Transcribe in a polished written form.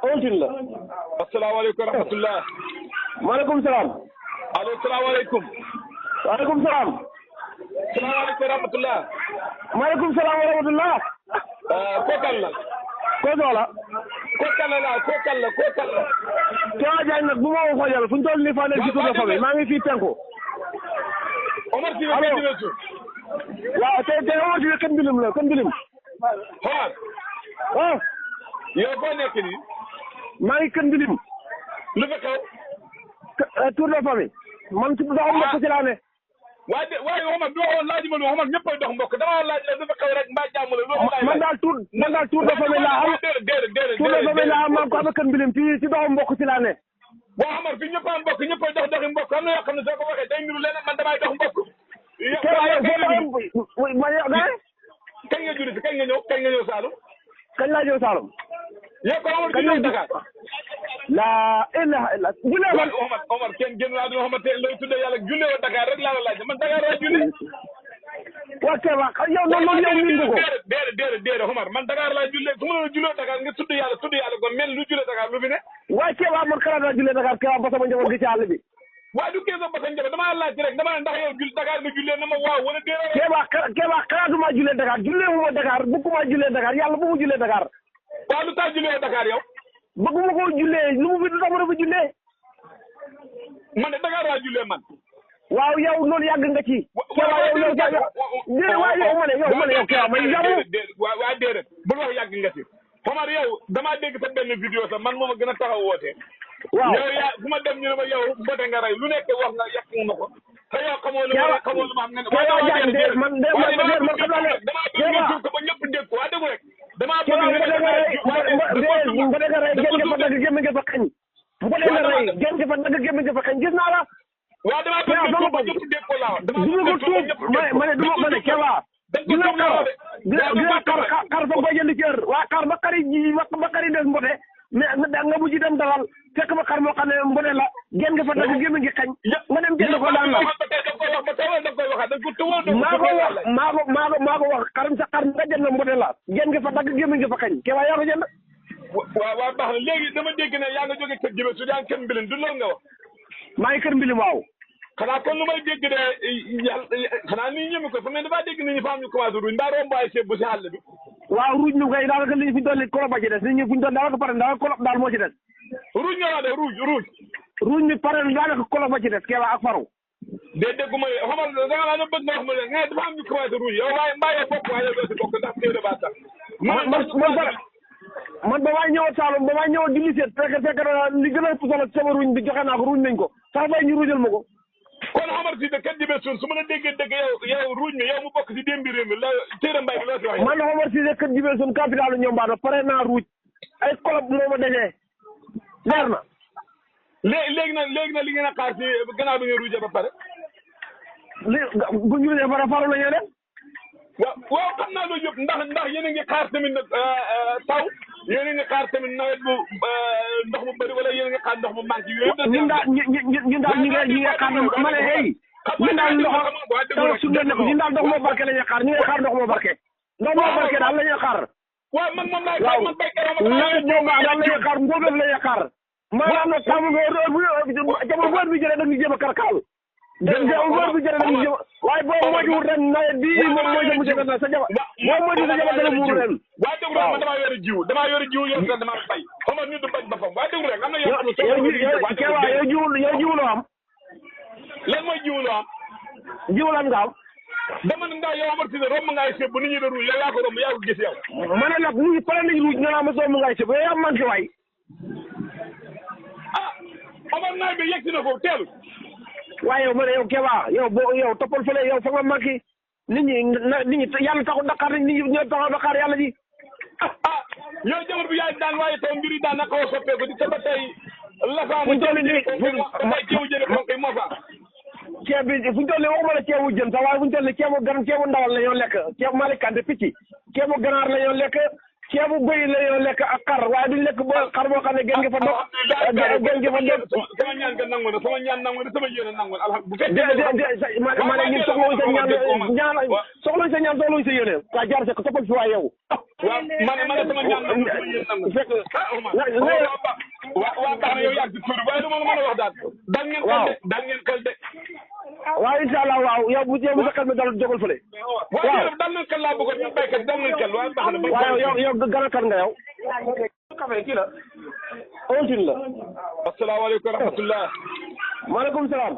Ontin la. asalaamaaleykum wa rahmatulah. maaleykum salaam. allo salaamaaleykum. waaleykum salaam. salaamaaleykum wa rahmatulah. maaleykum salaam wa rahmatulah. kookal la. kooku la. kookal la. Kewa Diagne nag bu ma woo xoojal fu ñu toll nii faa nekk ci tur de famille maa ngi fii penku. Omar Cissé allo Kër Dibesu. waaw tey Omar Cissé Kër Mbilim la Kër Mbilim. Omar. ah. yow foo nekk nii. maa ngi Kër Mbilim. lu fa xew. tur de famille. man ci doxam mbokk ci laa ne. waaye Omar bi waxoon laaj ma lu Omar ñëppay dox mbokk damaa laaj la lu fa xew rek mbaa jàmm la loolu laaj man daal tur de famille laa am. tur de famille laa am maa ko amee Kër Mbilim fii ci doxam mbokk ci laa ne. waaw Omar fii ñëpp a mbokk ñëppay dox doxi mbokk am na yoo xam ne soo ko waxee day niru leneen man damay dox mbokk. kañ nga julli si kañ nga ñëw Saalum. kañ laa ñëw Saalum. yow ko Omar jullee Dakar. laa ilaha illa jullee man. Omar kenn génn laa dina xamante lay tuddee yàlla jullee wa Dakar rek laa la laaj man Dakar laa jullee. waa Kéba yow noonu yow miin nga ko. déedéet Omar man Dakar laa jullee su ma la jullee Dakar nga tudd yàlla kon mel lu jullee Dakar lu fi ne. waaye Kéba man xalaat naa jullee Dakar Kéba ba sama njaboot gi ci àll bi. waaye du keesoo ba sa njaboot damaa laaj rek dama ne ndax yow Dakar nga jullee na ma waaw wala déedéet. Kéba xalaatuma jullee Dakar jullee wu ma Dakar bëgguma jullee Dakar yàlla bu mu jullee Dakar. waaw lu tax jullee Dakar yow. bëgguma koo jullee lu mu fi du tax ma dafa jullee. man de Dakar laa jullee man. waaw yow loolu yàgg nga ci. Kéba yow ma ne yow Kéba man yàggu. waaw déedéet bul wax yàgg nga ci. Omar yow damaa dégg sa benn vidéo sax man moo ma gën a taxaw woote. waaw yow yaa fu ma dem ñu ne ma yow mbote nga rey lu nekk wax nga yàq nga ko. te yow xamoo lu ma xam nga ne. Kéba Diagne man xam naa ne. damaa bëgg nga jur ko ba ñëpp dégg ko waa dégg rek. damaa bëgg nga rey mbote nga rey génn nga fa dagg gémmiñ nga fa xañ. mbote nga rey génn nga fa dagg gémmiñ nga fa xañ gis naa la. waaw damaa bëgg nga tuub ba ñëpp dégg ko laa duma ko tuub ma ne duma ma ne Kéba dina xar fa koy jënd kër waa xar ba xari des mbote mais nga mujj dem dawal fekk ba xar moo xam ne mbote la génn nga fa dagg gémmiñ ngi xañ nga dem jënd ko daan la maa ko wax xaram sa xar nga jënd mbote la génn nga fa dagg gémmiñ nga fa xañ Kéba yaa ko jënd waaw baax na léegi dama dégg ne yaa nga jóge Kër Dibesu yaa ngi Kër Mbilim du loolu nga wax maa ngi Kër Mbilim waaw xanaa kon lu may dégg de yàlla xanaa nii ñëmi ko fa mais dafa dégg nit ñi fa am ñu commencé ruuj mbaa romb ay ceeb bu si àll bi waaw ruuj ñu koy daanaka li ñu fi dolli kolo ba ci des nit ñi fu ñu doon daanaka pare daanaka kolo daal moo ci des ruuj nga wax de ruuj mi pare daanaka kolo ba ci des Kéba ak faru dégguma xamal da nga la bëgg nga wax ma leen nga dafa am ñu commencé ruuj yow waaye mbaa yow bokk waaye yow doo si bokk ndax téere baa tax man ba may ñëw Saalum ba may ñëw di lycée fekk li gën a solo sama ruuj bi joxe naa ko ruuj nañ ko sax bay ñu ruujal ma ko kon Omar Cissé Kër Dibesu su ma la déggee dëgg yow ruuj mi yow mu bokk si démbi réew mi la téere mbay bi loo si wax man Omar Cissé Kër Dibesu capitalu ñombaado pare naa ruuj ay kolob moo ma dajee leer na léegi nag li ngeen a xaar si gannaaw bi ngeen ruujee ba pare bu ñu ruujee ba pare faru la ñuy def waaw xam naa loolu yëpp ndax yéen a ngi xaar tamit nag taw yéen a ngi xaar tamit nawet bu ndox mu bëri wala yéen a ngi xaar ndox mu manqué yooyu ñun daal ñu ngi xaar ma ne hey ñun daal ndox su ne ñun daal ndox moo barke la ñuy xaar ñu ngi xaar ndox moo barke daal la ñuy xaar waaw man moom laay xaar man béykat nawet boo baax daal la ñuy xaar ngóobeef la ñuy xaar maanaam nag tàmm nga jamono bu bi jëlee dañuy jéem a karkaal jamono bi jëlee dañuy jéem waaye boo moytuwul ren nawet bii moom mooy jëm jënd na sa jabar boo moytuwul sa jabar dana muuru ren waaye déglu rek man damaa yore jiw yow sax damaa bay xam nga nit du bañ boppam waaye déglu rek am na yow jiwuloo am lan mooy jiwuloo am jiwulan nga am dama ne ndax yow Omar Cissé romb ngaay sëb bu nit ñi de ruuj yow yaa ko romb yaa ko gis yow ma ne nag nit ñi pare nañ ruuj nga naa ma romb ngaay sëb yow yaa manqué waay Omar naay bi yegg si na foofu teelu waaye yow ma ne yow Kéba yow toppal fële yow fa nga manqué nit ñi yàlla taxu Dakar nit ñi ñoo taxaw Dakar yàlla ji yow jamono bi yaay daan waaye taw mbir yi daan na xaw a soppeeku di ba tey lafaama fu ñu toll nii ceebu jële moom koy moo fa ceeb bi fu ñu toll nii waxuma la ceebu jën sax waaye fu ñu toll nii ceebu ndawal la ñoo lekk ceebu Malikante picc ceebu ganaar la ñoo lekk ceebu bëy la ñoo lekk ak xar waaye duñ lekk ba xar boo xam ne gën nga fa dox gën nga fa dox sama ñaan nga nangu na sama ñaan nangu na sama yéene nangu na alhamdulilah bu fekkee ma ne ñun soxlawuñ sa ñaan soxlawuñ sa yéene waa jaar sa ko toppal fi waay yow waaw man sama ñaan nangu sama yéen nangu. waaw baax na yow yaa ngi ci tur waaye du ma la mën a wax daal. daal ngeen xel de daal ngeen xel de. waaw incha allah waaw yow bu sa xel mi dal jógal fële. waaw daal nañ xel laa bëggoon ñun béykat daal nañ xel waaye baax na. waaw yow gën a kan nga yow. café kii la. Ousine la. asalaamaaleykum wa rahmatulah. maaleykum salaam.